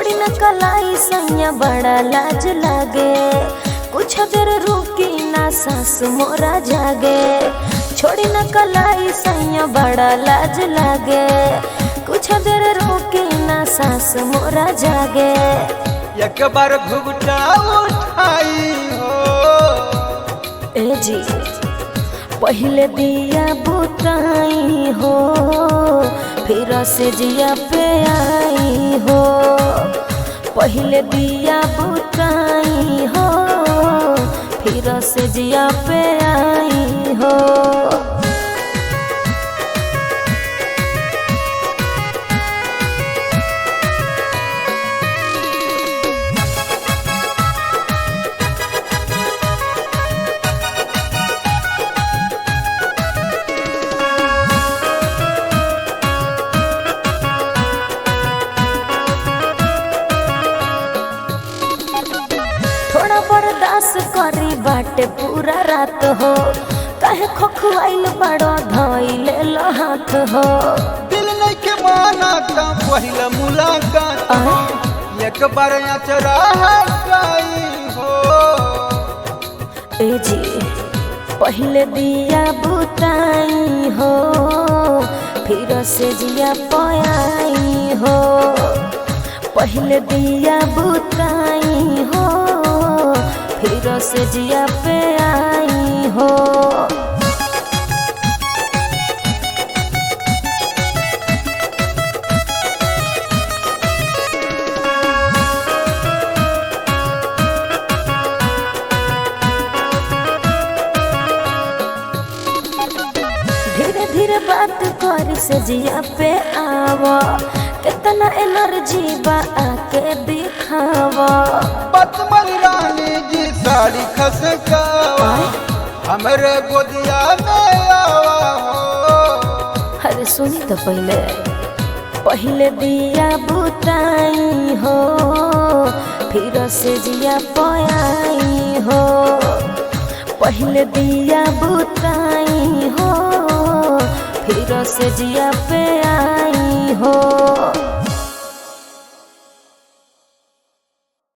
छोड़ी न कलाई सैया बड़ा लाज लागे, कुछ देर रुकी ना सांस मोरा जागे। छोड़ी न कलाई सैया बड़ा लाज लागे, कुछ देर रुकी ना सांस मोरा जागे। एक बार घुघटा उठाई हो ए जी पहले दिया बुताई हो, फिर से जिया पे आई हो। पहले दिया बुताई हो, फिर से जिया पे आई हो। थोड़ा बर्दाश्त करी बाटे पूरा रात हो, कहे खोखुआइल बड़ो धइले लो हाथ हो। दिल नहीं के माना का पहला मुलाकात, एक बार अचरा हटाई हो। ए जी पहले दिया बुताई हो, फिर से जिया पयाई हो। पहले दिया बुताई हो, फिर से जिया पे आई हो। धीरे धीरे बात करी से जिया पे आवा, कितना एनर्जी बा आके दिखावा। पतमल रानी जी साड़ी खसकावा, हमरे गोदिया में आवा हो। अरे सुनी तो पहले दिया बुताई हो, फिर से जिया पयाई हो। पहले दिया बुताई हो, फिर से जिया पे आई हो।